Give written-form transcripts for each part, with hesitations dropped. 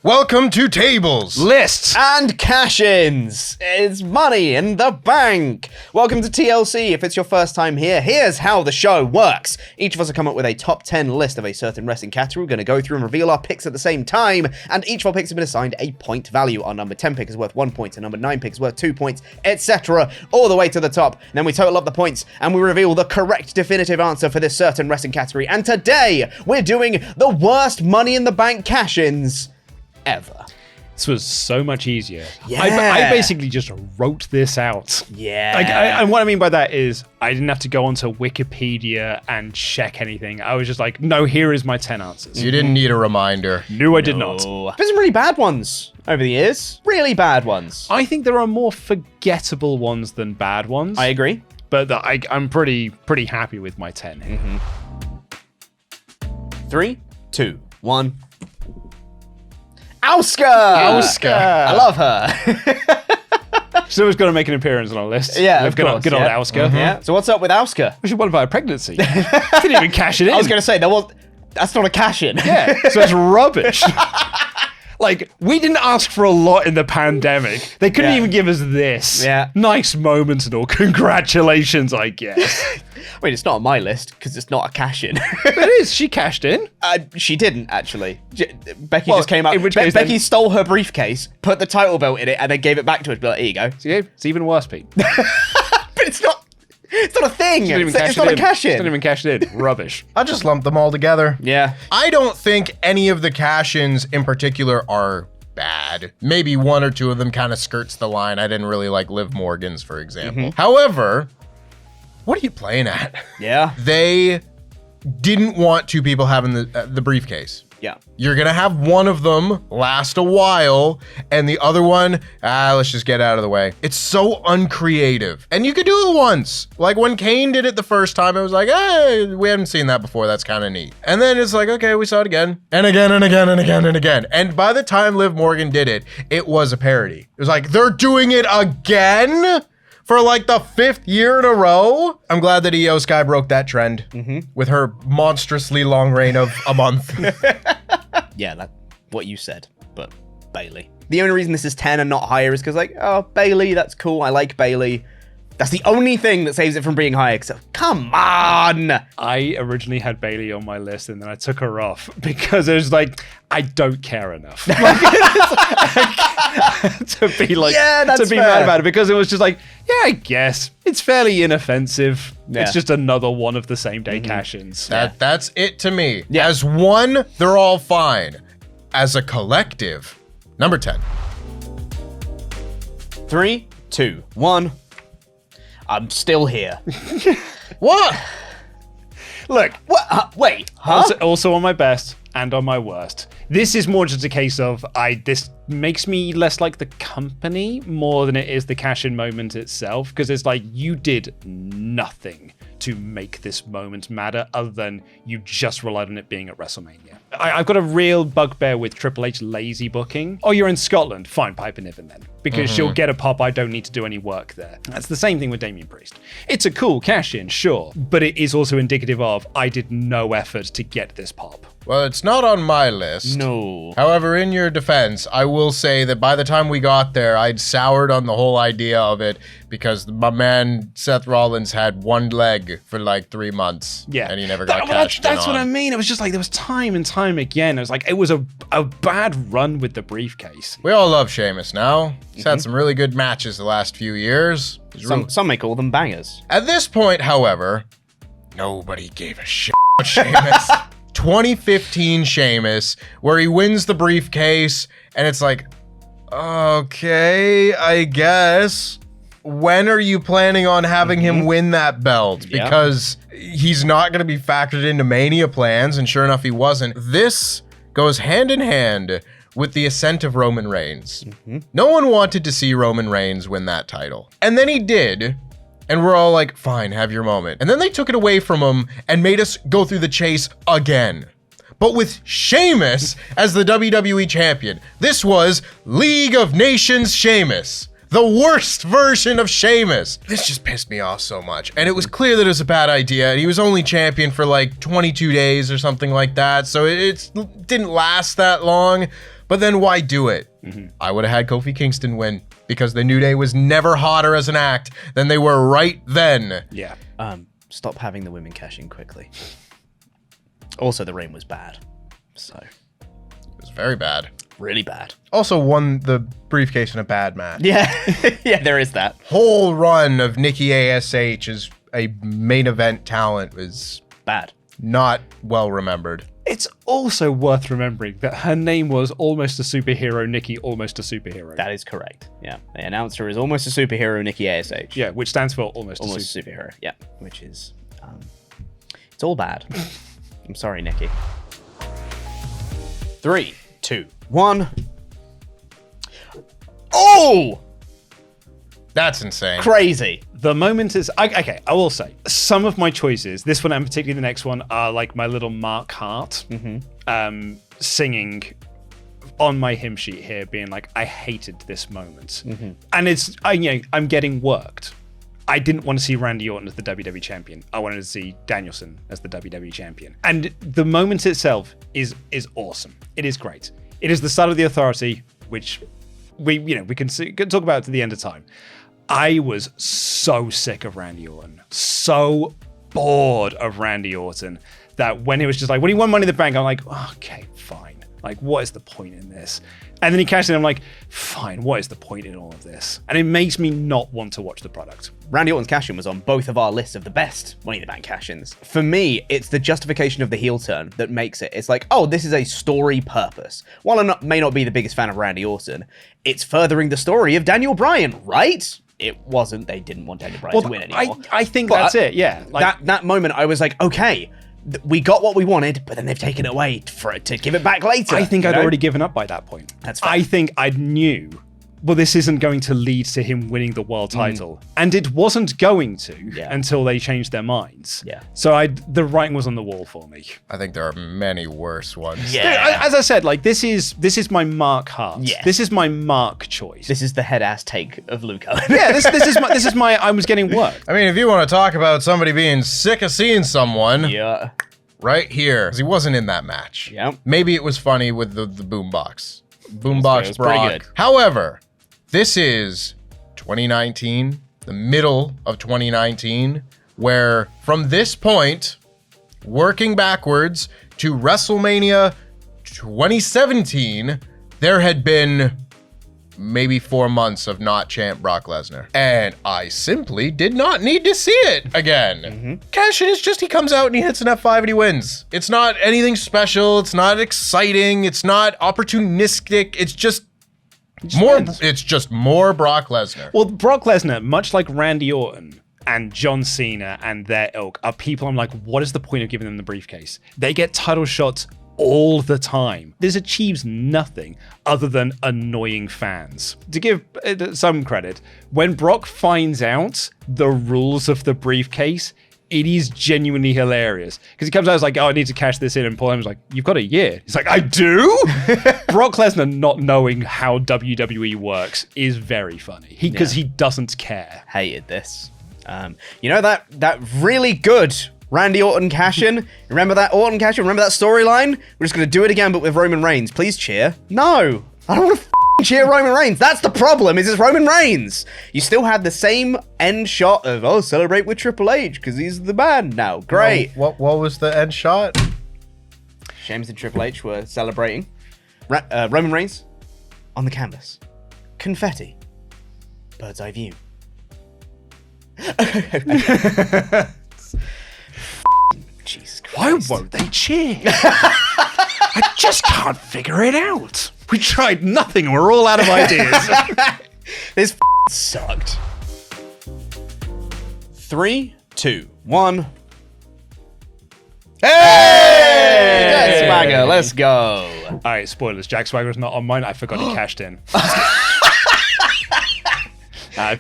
Welcome to Tables, Lists, and cash-ins. It's money in the bank. Welcome to TLC. If it's your first time here, here's how the show works. Each of us will come up with a top 10 list of a certain wrestling category. We're going to go through and reveal our picks at the same time, and each of our picks have been assigned a point value. Our number 10 pick is worth 1 point, and number 9 pick is worth 2 points, etc. all the way to the top. And then we total up the points, and we reveal the correct definitive answer for this certain wrestling category. And today, we're doing the worst Money in the Bank cash-ins ever. This was so much easier. Yeah. I basically just wrote this out. Yeah. And what I mean by that is I didn't have to go onto Wikipedia and check anything. I was just like, no, here is my 10 answers. You didn't need a reminder. No, I did not. There's some really bad ones over the years. Really bad ones. I think there are more forgettable ones than bad ones. I agree. But I'm pretty happy with my 10 here. 3, 2, 1. Asuka! I love her. She's always got to make an appearance on our list. Yeah, of good course, old yeah. Asuka. Yeah. So what's up with Asuka? She won by a pregnancy. Didn't even cash it in. I was going to say, that's not a cash-in. Yeah, so it's rubbish. Like, we didn't ask for a lot in the pandemic. They couldn't even give us this. Yeah. Nice moments and all. Congratulations, I guess. I mean, it's not on my list because it's not a cash-in. It is. She cashed in. She didn't, actually. Becky just came out. in which case Becky stole her briefcase, put the title belt in it, and then gave it back to us. But here you go. See, it's even worse, Pete. But it's not a thing. It's not a She cash-in. didn't even cash it in. Rubbish. I just lumped them all together. Yeah. I don't think any of the cash-ins in particular are bad. Maybe one or two of them kind of skirts the line. I didn't really like Liv Morgan's, for example. However, what are you playing at? Yeah. They didn't want two people having the briefcase. Yeah. You're gonna have one of them last a while, and the other one, let's just get out of the way. It's so uncreative. And you could do it once. Like when Kane did it the first time, it was like, hey, we haven't seen that before, that's kind of neat. And then it's like, okay, we saw it again, and again, and again, and again, and again. And by the time Liv Morgan did it, it was a parody. It was like, they're doing it again? For like the 5th year in a row? I'm glad that Io Sky broke that trend with her monstrously long reign of a month. Yeah, that's what you said, but Bailey. The only reason this is 10 and not higher is because, like, oh, Bailey, that's cool. I like Bailey. That's the only thing that saves it from being higher. So, come on! I originally had Bailey on my list and then I took her off because it was like, I don't care enough. To be like, that's to be fair. mad about it because it was just like, yeah, I guess it's fairly inoffensive. Yeah. It's just another one of the same day cash-ins. That's it to me. Yeah. As one, they're all fine. As a collective, number 10. 3, 2, 1. I'm still here. What? Look, What? Wait, huh? also on my best and on my worst. This is more just a case of this makes me less like the company more than it is the cash-in moment itself, because it's like you did nothing to make this moment matter other than you just relied on it being at WrestleMania. I've got a real bugbear with Triple H lazy booking. Oh, you're in Scotland? Fine, Piper Niven then. Because she'll get a pop, I don't need to do any work there. That's the same thing with Damian Priest. It's a cool cash-in, sure, but it is also indicative of I did no effort to get this pop. Well, it's not on my list. No. However, in your defense, I will say that by the time we got there, I'd soured on the whole idea of it because my man Seth Rollins had one leg for like 3 months. Yeah. And he never got cashed in That's what I on. mean. It was just like there was time and time again. It was like it was a bad run with the briefcase. We all love Sheamus now. He's had some really good matches the last few years. Some may call them bangers. At this point, however, nobody gave a shit about Sheamus. 2015 Sheamus, where he wins the briefcase, and it's like, okay, I guess. When are you planning on having him win that belt? Yeah. Because he's not going to be factored into Mania plans, and sure enough, he wasn't. This goes hand in hand with the ascent of Roman Reigns. No one wanted to see Roman Reigns win that title. And then he did. And we're all like, fine, have your moment. And then they took it away from him and made us go through the chase again. But with Sheamus as the WWE champion. This was League of Nations Sheamus. The worst version of Sheamus. This just pissed me off so much. And it was clear that it was a bad idea. And he was only champion for like 22 days or something like that. So it didn't last that long. But then why do it? I would have had Kofi Kingston win because the New Day was never hotter as an act than they were right then. Yeah. Stop having the women cash in quickly. Also, the reign was bad. So, It was very bad. really bad. Also won the briefcase in a bad match. Yeah. Yeah, there is that. Whole run of Nikki ASH as a main event talent was Bad. not well remembered. It's also worth remembering that her name was Almost a Superhero, Nikki Almost a Superhero. That is correct. Yeah. They announced her as almost a superhero, Nikki ASH. Yeah, which stands for Almost a Almost a superhero. Yeah. Which is, it's all bad. I'm sorry, Nikki. 3, 2, 1. Oh! That's insane. Crazy. The moment is okay. I will say some of my choices, this one and particularly the next one, are like my little Mark Hart singing on my hymn sheet here, being like, I hated this moment, and it's I'm getting worked. I didn't want to see Randy Orton as the WWE champion. I wanted to see Danielson as the WWE champion, and the moment itself is awesome. It is great. It is the start of the Authority, which we can talk about it to the end of time. I was so sick of Randy Orton, so bored of Randy Orton, that when he was just like, when he won Money in the Bank, I'm like, okay, fine. Like, what is the point in this? And then he cashed in, I'm like, fine, what is the point in all of this? And it makes me not want to watch the product. Randy Orton's cash-in was on both of our lists of the best Money in the Bank cash-ins. For me, it's the justification of the heel turn that makes it. It's like, oh, this is a story purpose. While I may not be the biggest fan of Randy Orton, it's furthering the story of Daniel Bryan, right? It wasn't. They didn't want Daniel Bryan to win anymore. I think But that's it, yeah. Like, that moment, I was like, okay, we got what we wanted, but then they've taken it away to give it back later. I think you I'd know? already given up by that point. That's fair. I think I knew, well, this isn't going to lead to him winning the world title. And it wasn't going to until they changed their minds. Yeah. So the writing was on the wall for me. I think there are many worse ones. Yeah. As I said, like this is my Mark Hart. Yeah. This is my Mark choice. This is the head-ass take of Luke Owen. yeah, this is my I was getting worked. I mean, if you want to talk about somebody being sick of seeing someone, Yeah. right here, 'cause he wasn't in that match. Yep. Maybe it was funny with the boombox. It Boombox was pretty Brock. good. However, this is 2019, the middle of 2019, where from this point, working backwards to WrestleMania 2017, there had been maybe 4 months of not champ Brock Lesnar. And I simply did not need to see it again. Cash-in is just he comes out and he hits an F5 and he wins. It's not anything special. It's not exciting. It's not opportunistic. It's just more. wins. It's just more Brock Lesnar. Well, Brock Lesnar, much like Randy Orton and John Cena and their ilk, are people I'm like, what is the point of giving them the briefcase? They get title shots all the time. This achieves nothing other than annoying fans. To give some credit, when Brock finds out the rules of the briefcase, it is genuinely hilarious. Because he comes out, it's like, oh, I need to cash this in. And Paul Heyman's like, you've got a year. He's like, I do? Brock Lesnar not knowing how WWE works is very funny. Because he doesn't care. Hated this. You know that really good Randy Orton cash-in? Remember that Orton cash-in? Remember that storyline? We're just going to do it again, but with Roman Reigns. Please cheer. No. I don't want to cheer Roman Reigns. That's the problem, is it's Roman Reigns. You still had the same end shot of, oh, celebrate with Triple H, because he's the man now. Great. What was the end shot? Sheamus and Triple H were celebrating. Roman Reigns on the canvas. Confetti. Bird's eye view. Jesus Christ. Why won't they cheer? I just can't figure it out. We tried nothing and we're all out of ideas. This sucked. 3, 2, 1. Hey! Jack Swagger, let's go. All right, spoilers. Jack Swagger's not on mine. I forgot he cashed in.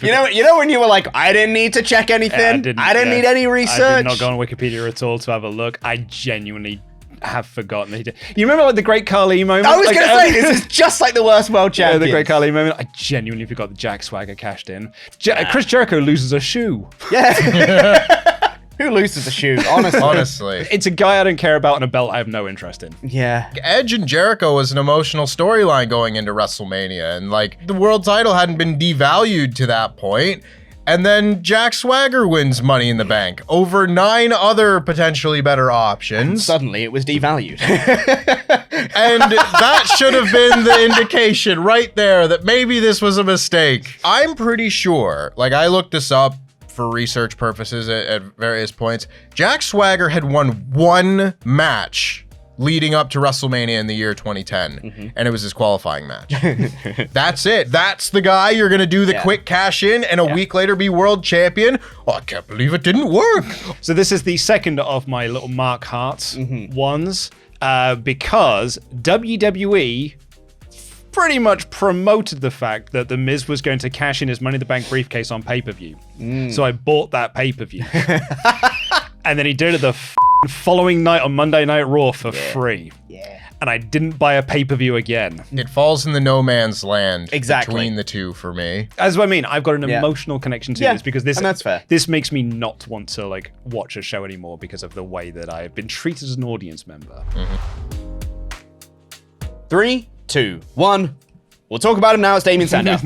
You know when you were like, I didn't need to check anything. I didn't need any research. I did not go on Wikipedia at all to have a look. I genuinely have forgotten that he did. You remember like the Great Khali moment? I was going to say, this is just like the worst world champion. The Great Khali moment. I genuinely forgot that Jack Swagger cashed in. Chris Jericho loses a shoe. Yeah. Who loses a shoot, honestly? Honestly. It's a guy I don't care about and a belt I have no interest in. Yeah. Edge and Jericho was an emotional storyline going into WrestleMania, and like the world title hadn't been devalued to that point. And then Jack Swagger wins Money in the Bank over 9 other potentially better options. Suddenly it was devalued. And that should have been the indication right there that maybe this was a mistake. I'm pretty sure, like I looked this up for research purposes at various points, Jack Swagger had won 1 match leading up to WrestleMania in the year 2010, and it was his qualifying match. That's it. That's the guy you're going to do the quick cash in and a week later be world champion? Oh, I can't believe it didn't work. So this is the second of my little Mark Hart ones, because WWE pretty much promoted the fact that The Miz was going to cash in his Money in the Bank briefcase on pay-per-view. So I bought that pay-per-view. And then he did it the following night on Monday Night Raw for free. Yeah. And I didn't buy a pay-per-view again. It falls in the no man's land Exactly. between the two for me. That's what I mean. I've got an emotional connection to this because this, and that's fair. This makes me not want to like watch a show anymore because of the way that I've been treated as an audience member. 3, 2, 1. We'll talk about him now. It's Damien Sandow.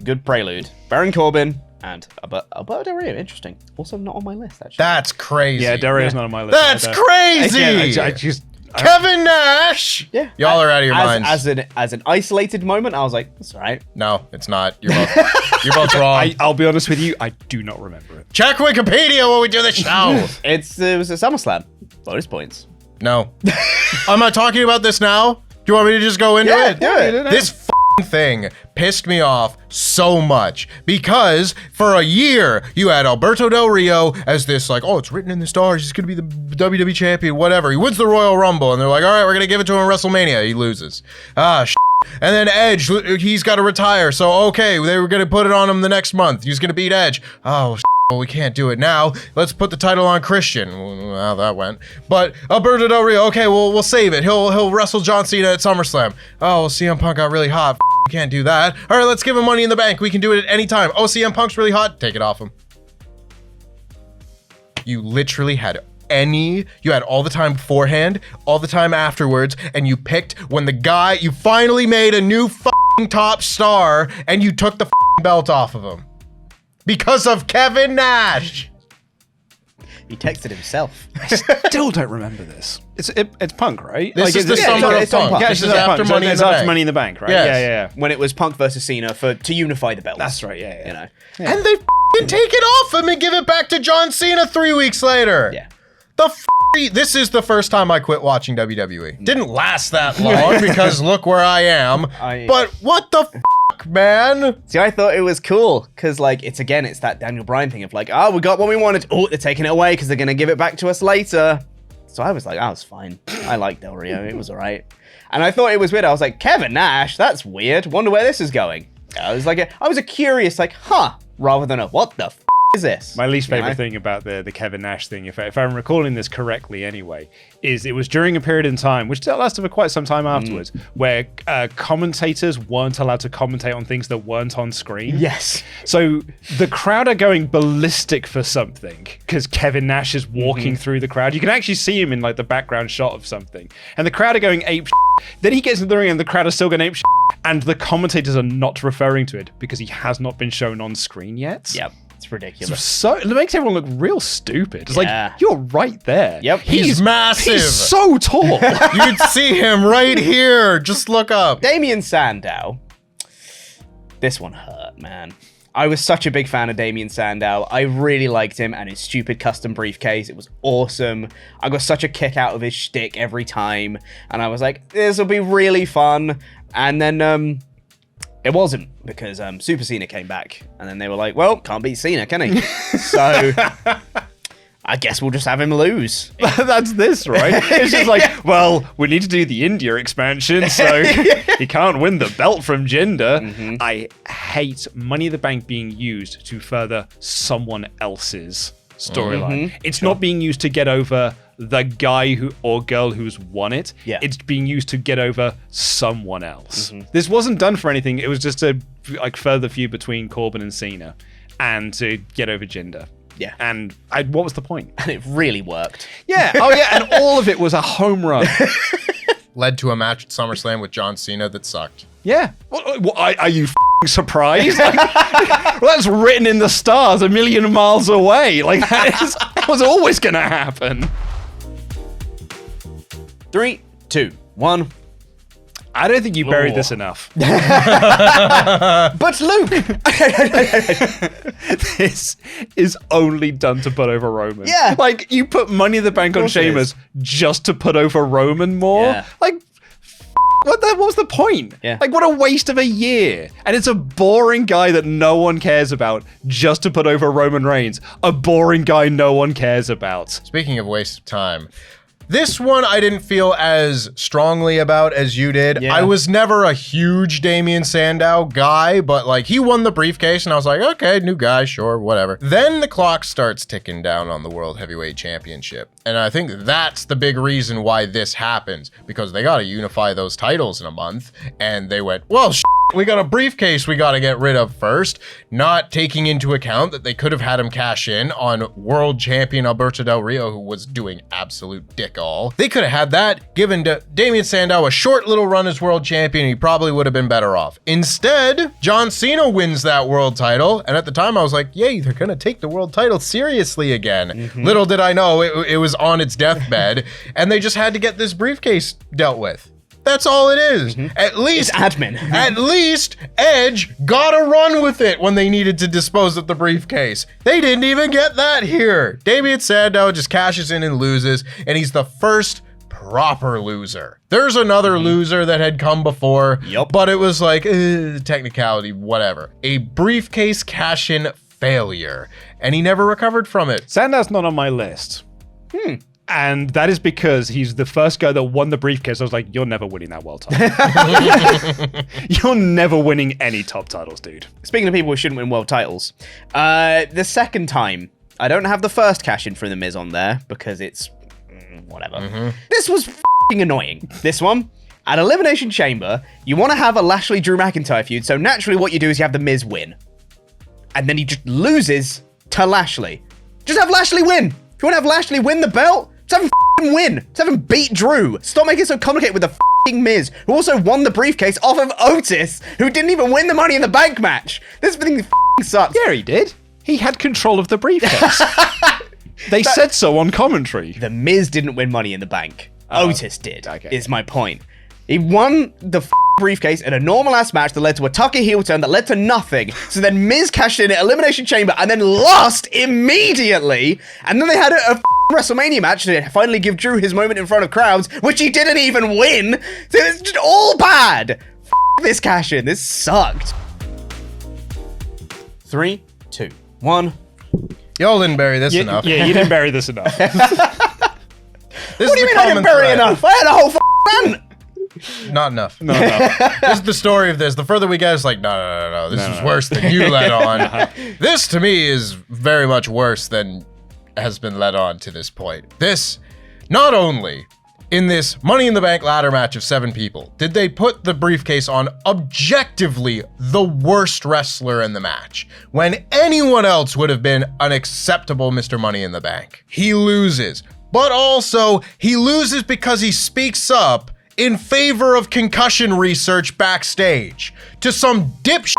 Good prelude. Baron Corbin and Alberto Del Rio. Interesting. Also not on my list, actually. That's crazy. Yeah, Dario's not on my list. That's either. crazy. Again, I just Kevin Nash. Yeah. Y'all are out of your minds. As an isolated moment, I was like, that's all right. No, it's not. You're both wrong. I'll be honest with you, I do not remember it. Check Wikipedia when we do the show. It was a SummerSlam. Bonus points. No. I'm not talking about this now. Do you want me to just go into it? do it. This f***ing thing pissed me off so much because for a year you had Alberto Del Rio as this like, oh, it's written in the stars, he's gonna be the WWE champion, whatever. He wins the Royal Rumble and they're like, all right, we're gonna give it to him in WrestleMania. He loses. And then Edge, he's got to retire. So okay, they were gonna put it on him the next month. He's gonna beat Edge. Oh, well, we can't do it now. Let's put the title on Christian. Well, how that went. But Alberto Del Rio, okay, we'll save it. He'll wrestle John Cena at SummerSlam. Oh, well, CM Punk got really hot. We can't do that. All right, let's give him Money in the Bank. We can do it at any time. Oh, CM Punk's really hot. Take it off him. You literally had you had all the time beforehand, all the time afterwards, and you picked when you finally made a new f***ing top star and you took the f***ing belt off of him. Because of Kevin Nash. He texted himself. I still don't remember this. It's Punk, right? This is the summer of Punk. Yeah, This is after Money in the Bank. Money in the Bank, right? Yes. Yeah. When it was Punk versus Cena to unify the belts. That's right, yeah. You know. And they f***ing take it off him and give it back to John Cena 3 weeks later. Yeah. This is the first time I quit watching WWE. Didn't last that long because look where I am. But what the f***, man? See, I thought it was cool because, like, it's that Daniel Bryan thing of like, oh, we got what we wanted. Oh, they're taking it away because they're gonna give it back to us later. So I was like, I was fine. I liked Del Rio. It was all right. And I thought it was weird. I was like, Kevin Nash, that's weird. Wonder where this is going. I was a curious, like, huh, rather than a what the f is this? My least favorite thing about the Kevin Nash thing, if I'm recalling this correctly anyway, is it was during a period in time, which lasted for quite some time afterwards, where commentators weren't allowed to commentate on things that weren't on screen. Yes. So the crowd are going ballistic for something because Kevin Nash is walking through the crowd. You can actually see him in like the background shot of something. And the crowd are going ape shit. Then he gets into the ring and the crowd are still going ape shit. And the commentators are not referring to it because he has not been shown on screen yet. Yep. It's ridiculous. So it makes everyone look real stupid. It's like, you're right there. Yep. He's massive. He's so tall. You'd see him right here. Just look up. Damien Sandow. This one hurt, man. I was such a big fan of Damien Sandow. I really liked him and his stupid custom briefcase. It was awesome. I got such a kick out of his shtick every time. And I was like, this will be really fun. And then it wasn't because Super Cena came back. And then they were like, well, can't beat Cena, can he? So I guess we'll just have him lose. That's this, right? It's just like, well, we need to do the India expansion, so he can't win the belt from Jinder. I hate Money in the Bank being used to further someone else's storyline. It's not being used to get over the guy or girl who's won it. Yeah. It's being used to get over someone else. This wasn't done for anything. It was just a further feud between Corbin and Cena and to get over Jinder. Yeah. And what was the point? And it really worked. Yeah. Oh, yeah. And all of it was a home run. Led to a match at SummerSlam with John Cena that sucked. Yeah. Are you surprised? Like, well, that's written in the stars a million miles away. Like, that was always going to happen. 3, 2, 1. I don't think you buried this enough. But Luke! This is only done to put over Roman. Yeah. Like, you put Money in the Bank on Sheamus just to put over Roman more? Yeah. Like, what was the point? Yeah. Like, what a waste of a year. And it's a boring guy that no one cares about just to put over Roman Reigns. A boring guy no one cares about. Speaking of waste of time, this one I didn't feel as strongly about as you did. Yeah. I was never a huge Damian Sandow guy, but like he won the briefcase and I was like, okay, new guy, sure, whatever. Then the clock starts ticking down on the World Heavyweight Championship. And I think that's the big reason why this happens, because they got to unify those titles in a month. And they went, well, we got a briefcase we got to get rid of first, not taking into account that they could have had him cash in on world champion Alberto Del Rio, who was doing absolute dick all. They could have had that, given to Damian Sandow a short little run as world champion, he probably would have been better off. Instead, John Cena wins that world title, and at the time I was like, yay, they're gonna take the world title seriously again. Little did I know it was on its deathbed, and they just had to get this briefcase dealt with. That's all it is. At least It's admin. At least Edge got a run with it when they needed to dispose of the briefcase. They didn't even get that here. Damian Sandow just cashes in and loses, and he's the first proper loser. There's another loser that had come before, but it was like, technicality, whatever. A briefcase cash-in failure, and he never recovered from it. Sandow's not on my list. And that is because he's the first guy that won the briefcase. I was like, you're never winning that world title. You're never winning any top titles, dude. Speaking of people who shouldn't win world titles, the second time, I don't have the first cash-in for The Miz on there because it's whatever. This was f***ing annoying. This one, at Elimination Chamber, you want to have a Lashley-Drew McIntyre feud, so naturally what you do is you have The Miz win. And then he just loses to Lashley. Just have Lashley win. If you want to have Lashley win the belt, just have him f***ing win. Just have him beat Drew. Stop making it so complicated with the f***ing Miz, who also won the briefcase off of Otis, who didn't even win the Money in the Bank match. This thing f***ing sucks. Yeah, he did. He had control of the briefcase. They said so on commentary. The Miz didn't win Money in the Bank. Otis did, okay. is my point. He won the briefcase in a normal-ass match that led to a Tucker heel turn that led to nothing. So then Miz cashed in at Elimination Chamber and then lost immediately. And then they had a WrestleMania match to finally give Drew his moment in front of crowds, which he didn't even win. So it's just all bad. This cash-in. This sucked. 3, 2, 1. Y'all didn't bury this enough. Yeah, you didn't bury this enough. This What do is you the mean I didn't common bury thread. enough? I had a whole rant. Not enough. No. This is the story of this. The further we get, it's like, no. This is worse than you let on. This, to me, is very much worse than has been led on to this point. This, not only in this Money in the Bank ladder match of 7 people, did they put the briefcase on objectively the worst wrestler in the match, when anyone else would have been an acceptable Mr. Money in the Bank. He loses, but also he loses because he speaks up in favor of concussion research backstage to some dipshit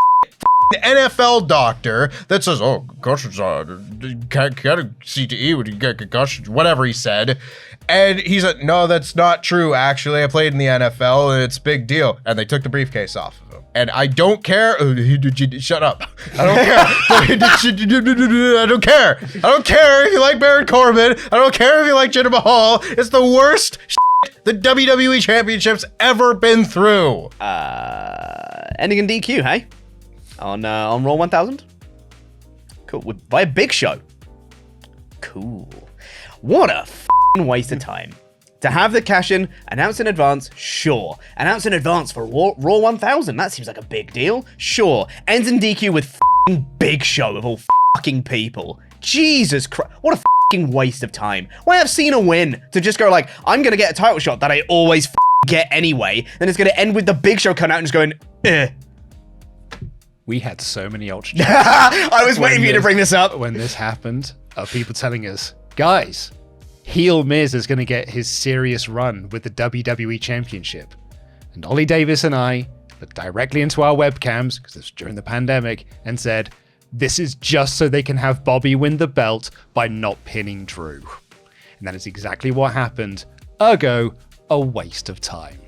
NFL doctor that says, oh, concussions can't get a CTE when you get concussions, whatever he said. And he's like, no, that's not true. Actually, I played in the NFL and it's a big deal. And they took the briefcase off of him. And I don't care. Shut up. I don't care. I don't care. I don't care if you like Baron Corbin. I don't care if you like Jinder Mahal. It's the worst the WWE Championship's ever been through. Ending in DQ, hey? On Raw 1000? Cool. By a Big Show. Cool. What a f***ing waste of time. To have the cash-in announced in advance, sure. Announced in advance for Raw 1000, that seems like a big deal. Sure. Ends in DQ with f***ing Big Show of all f***ing people. Jesus Christ. What a f***ing waste of time. Why have Cena win? To just go like, I'm going to get a title shot that I always f***ing get anyway. Then it's going to end with the Big Show coming out and just going, We had so many ultra chats I was waiting for you to bring this up. when this happened. of people telling us, guys, heel Miz is going to get his serious run with the WWE Championship. And Ollie Davis and I looked directly into our webcams, because this was during the pandemic, and said, this is just so they can have Bobby win the belt by not pinning Drew. And that is exactly what happened. Ergo, a waste of time.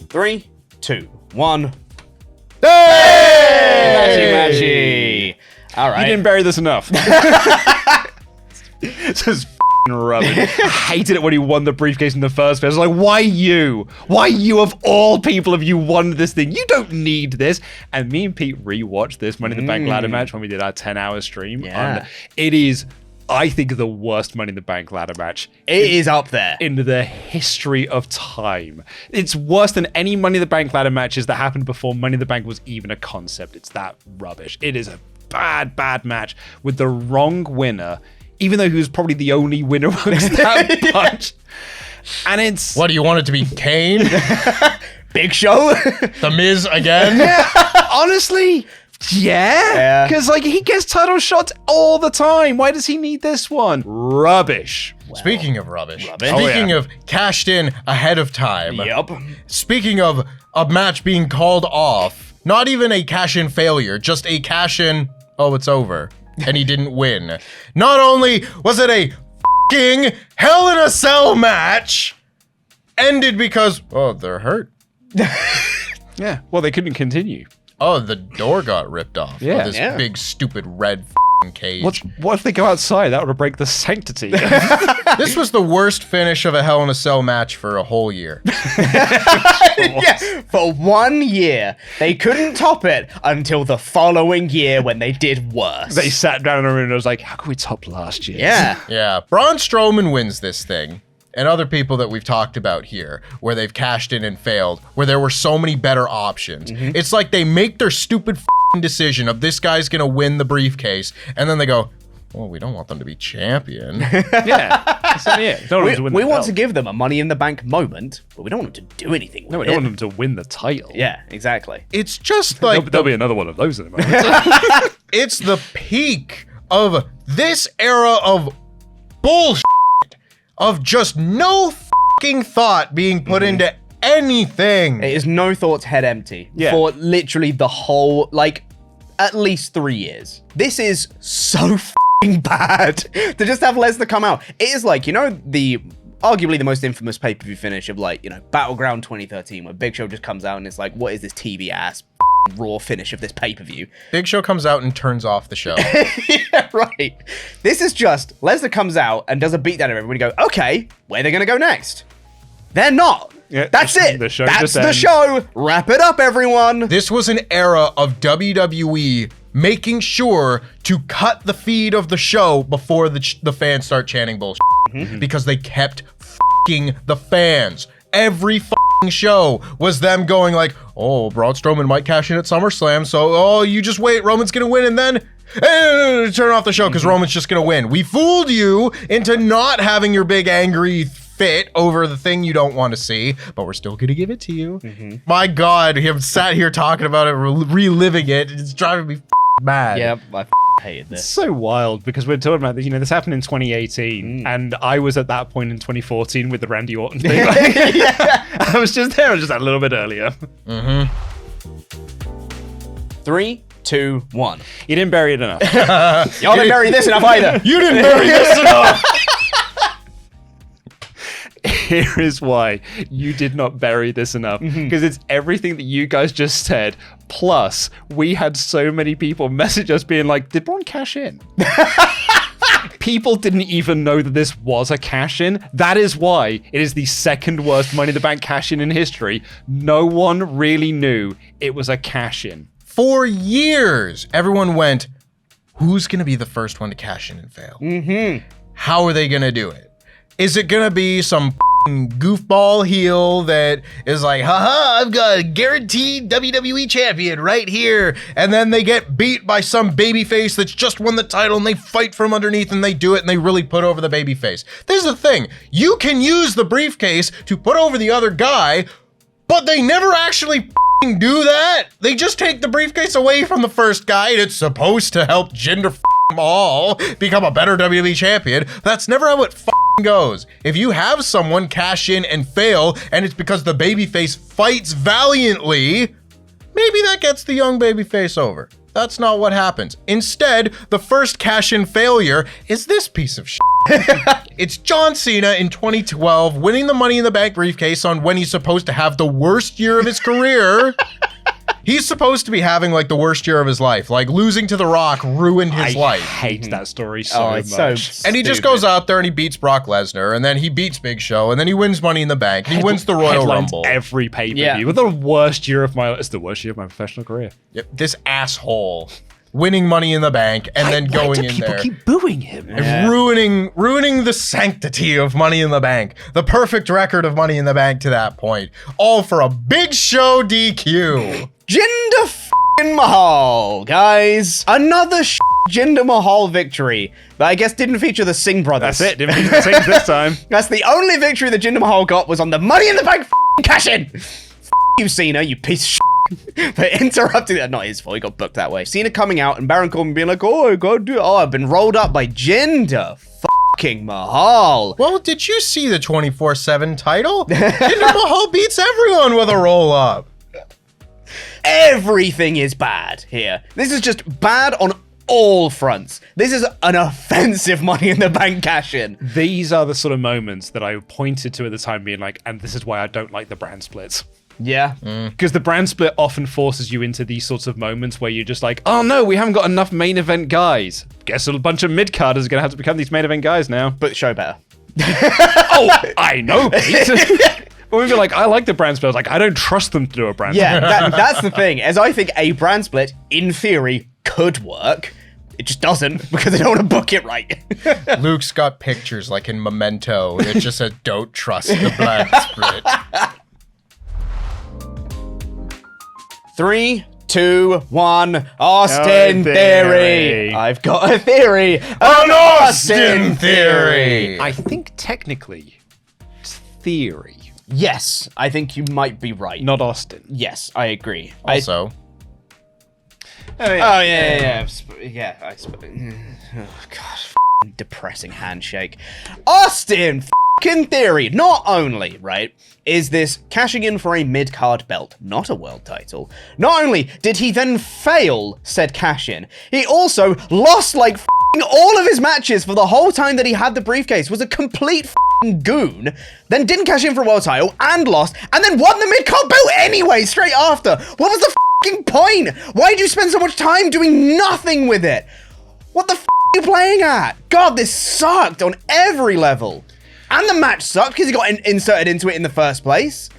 Three, 2, 1. Hey! Matchy. All right. You didn't bury this enough. This is rubbish. I hated it when he won the briefcase in the first place. I was like, why you? Why you of all people have you won this thing? You don't need this. And me and Pete rewatched this Money in the Bank ladder match when we did our 10-hour stream. Yeah. And it is, I think, the worst Money in the Bank ladder match. It is up there. In the history of time. It's worse than any Money in the Bank ladder matches that happened before Money in the Bank was even a concept. It's that rubbish. It is a bad match with the wrong winner, even though he was probably the only winner amongst that bunch. And it's... What, do you want it to be Kane? Big Show? The Miz again? Yeah, honestly... Yeah, because like he gets title shots all the time. Why does he need this one? Rubbish. Well, speaking of rubbish. Speaking Of cashed in ahead of time. Yep. Speaking of a match being called off, not even a cash-in failure, just a cash-in, oh, it's over, and he didn't win. Not only was it a f***ing Hell in a Cell match, ended because, oh, they're hurt. Yeah, well, they couldn't continue. Oh, the door got ripped off. Yeah. Of this big, stupid red f***ing cage. What if they go outside? That would break the sanctity. This was the worst finish of a Hell in a Cell match for a whole year. Yeah, for 1 year. They couldn't top it until the following year when they did worse. They sat down in a room and was like, how can we top last year? Yeah. Yeah, Braun Strowman wins this thing. And other people that we've talked about here, where they've cashed in and failed, where there were so many better options. It's like they make their stupid f***ing decision of this guy's gonna win the briefcase, and then they go, well, we don't want them to be champion. Yeah. So, yeah. Don't want them to win We the want belt. to give them a Money in the Bank moment, but we don't want them to do anything with No, we it. don't want them to win the title. Yeah, exactly. It's just like, There'll be another one of those in a moment. it's the peak of this era of bullshit, of just no f***ing thought being put into anything. It is no thoughts, head empty. Yeah. For literally the whole, like, at least 3 years. This is so f***ing bad to just have Lesnar come out. It is like, you know, arguably the most infamous pay-per-view finish of, like, you know, Battleground 2013, where Big Show just comes out and it's like, what is this TV ass raw finish of this pay-per-view? Big Show comes out and turns off the show. Yeah, right. This is just Lesnar comes out and does a beatdown of everybody. Go, okay, where are they gonna go next? They're not. Yeah, That's it. the show That's just the ends. show. Wrap it up, everyone. This was an era of WWE making sure to cut the feed of the show before the fans start chanting bullshit. Because they kept f***ing the fans. Every f***ing show was them going like, oh, Braun Strowman might cash in at SummerSlam, so, oh, you just wait, Roman's gonna win, and then turn off the show because Roman's just gonna win. We fooled you into not having your big angry fit over the thing you don't want to see, but we're still gonna give it to you. My God, we have sat here talking about it, reliving it. It's driving me mad. Yep, I hated this. So wild, because we're talking about this, you know, this happened in 2018 and I was at that point in 2014 with the Randy Orton thing. I was just there just a little bit earlier. 3, 2, 1. You didn't bury it enough. Y'all didn't bury this enough either. You didn't bury this enough. Here is why you did not bury this enough, because it's everything that you guys just said, plus we had so many people message us being like, did Braun cash in? People didn't even know that this was a cash-in. That is why it is the second worst Money in the Bank cash-in in history. No one really knew it was a cash-in. For years, everyone went, who's gonna be the first one to cash in and fail? How are they gonna do it? Is it gonna be some goofball heel that is like, haha, I've got a guaranteed WWE champion right here, and then they get beat by some babyface that's just won the title and they fight from underneath and they do it and they really put over the babyface? This is the thing. You can use the briefcase to put over the other guy, but they never actually do that. They just take the briefcase away from the first guy, and it's supposed to help Jinder Mahal become a better WWE champion. That's never how it goes. If you have someone cash in and fail, and it's because the babyface fights valiantly, maybe that gets the young babyface over. That's not what happens. Instead, the first cash-in failure is this piece of shit. It's John Cena in 2012 winning the Money in the Bank briefcase on when he's supposed to have the worst year of his career. He's supposed to be having like the worst year of his life. Like losing to The Rock ruined his life. I hate that story so much. So and he just goes out there and he beats Brock Lesnar, and then he beats Big Show, and then he wins Money in the Bank. He wins the Royal Headlines Rumble. every pay-per-view. Yeah. With the worst year of my... It's the worst year of my professional career. Yep, this asshole winning Money in the Bank and then Why going do in people there. keep booing him? And ruining the sanctity of Money in the Bank. The perfect record of Money in the Bank to that point. All for a Big Show DQ. Jinder f***ing Mahal, guys. Another Jinder Mahal victory that I guess didn't feature the Singh brothers. That's it. Didn't feature the Saints this time. That's the only victory that Jinder Mahal got was on the Money in the Bank f***ing cash-in. F*** you, Cena, you piece of shit. For interrupting that. Not his fault, he got booked that way. Cena coming out and Baron Corbin being like, oh, I gotta do it. Oh, I've been rolled up by Jinder f***ing Mahal. Well, did you see the 24/7 title? Jinder Mahal beats everyone with a roll-up. Everything is bad here. This is just bad on all fronts. This is an offensive Money in the Bank cash-in. These are the sort of moments that I pointed to at the time being like, and this is why I don't like the brand splits. Yeah. Because the brand split often forces you into these sorts of moments where you're just like, oh no, we haven't got enough main event guys. Guess a bunch of mid-carders are going to have to become these main event guys now. But the show better. Oh, I know, Pete. But we feel like, I like the brand split. I was like, I don't trust them to do a brand Yeah, split. that's the thing. As I think a brand split, in theory, could work. It just doesn't because they don't want to book it right. Luke's got pictures like in Memento that just said, don't trust the brand split. 3, 2, 1. Austin Theory. theory. I've got a theory. An Austin theory. I think technically it's theory, Yes, I think you might be right. not Austin. Yes, I agree. Also, Oh, yeah. Oh, God. F***ing depressing handshake. Austin f***ing theory. Not only, right, is this cashing in for a mid-card belt, not a world title. Not only did he then fail said cash-in, he also lost like f***ing all of his matches for the whole time that he had the briefcase, was a complete f***ing goon, then didn't cash in for a world title and lost, and then won the mid-card belt anyway straight after. What was the f***ing point? Why did you spend so much time doing nothing with it? What the f*** are you playing at? God, this sucked on every level. And the match sucked because he got inserted into it in the first place.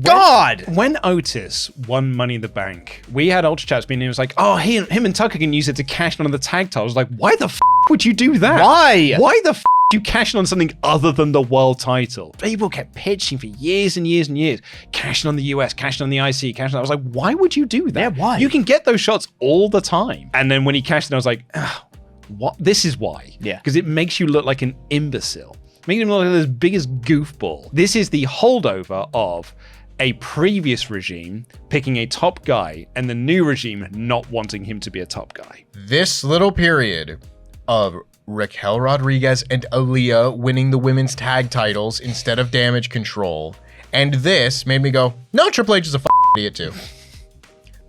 God! When Otis won Money in the Bank, we had Ultra Chats being, he was like, oh, him and Tucker can use it to cash in on the tag title. I was like, why the f*** would you do that? Why? Why the f*** you cash in on something other than the world title? People kept pitching for years and years and years. Cashing on the US, cashing on the IC, cashing on... I was like, why would you do that? Yeah, why? You can get those shots all the time. And then when he cashed in, I was like, what? This is why. Yeah. Because it makes you look like an imbecile. Making him look like the biggest goofball. This is the holdover of a previous regime picking a top guy and the new regime not wanting him to be a top guy. this little period of Raquel Rodriguez and Aaliyah winning the women's tag titles instead of Damage Control, and this made me go, no, Triple H is a idiot too.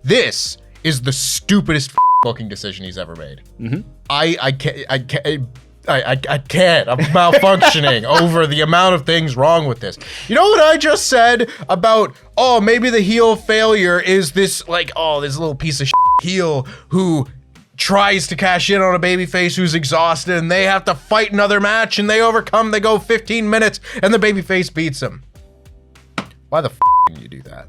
This is the stupidest booking decision he's ever made. Mm-hmm. I can't. I'm malfunctioning over the amount of things wrong with this. You know what I just said about, oh, maybe the heel failure is this, like, oh, this little piece of heel who tries to cash in on a babyface who's exhausted and they have to fight another match and they overcome, they go 15 minutes and the babyface beats him. Why the didn't you do that?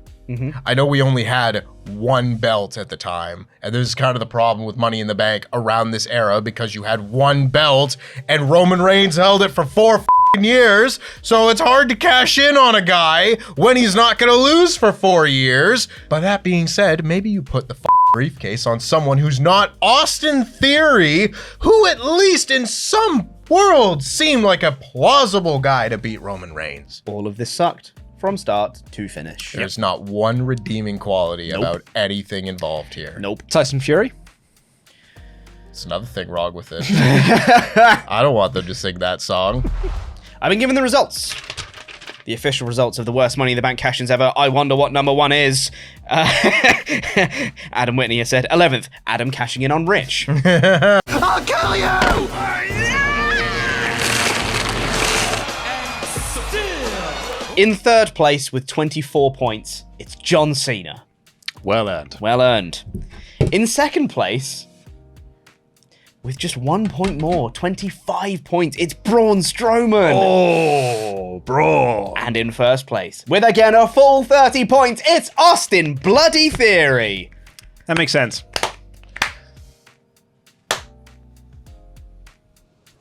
I know we only had one belt at the time, and this is kind of the problem with Money in the Bank around this era because you had one belt and Roman Reigns held it for 4 years, so it's hard to cash in on a guy when he's not gonna lose for 4 years. But that being said, maybe you put the briefcase on someone who's not Austin Theory, who at least in some world seemed like a plausible guy to beat Roman Reigns. All of this sucked. from start to finish. There's not one redeeming quality about anything involved here. Nope. Tyson Fury. It's another thing wrong with it. I don't want them to sing that song. I've been given the results. The official results of the worst Money in the Bank cash-ins ever. I wonder what number one is. Adam Whitney has said 11th. Adam cashing in on Rich. I'll kill you! In third place with 24 points, it's John Cena. Well earned. Well earned. In second place, with just 1 point more, 25 points, it's Braun Strowman. Oh, bro. And in first place, with again a full 30 points, it's Austin Bloody Theory. That makes sense.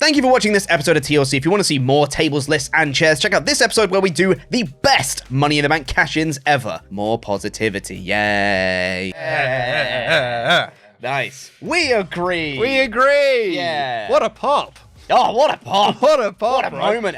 Thank you for watching this episode of TLC. If you want to see more tables, lists, and chairs, check out this episode where we do the best Money in the Bank cash-ins ever. More positivity. Yay. Nice. We agree. We agree. Yeah. What a pop. Oh, what a pop. What a pop. What a right? moment.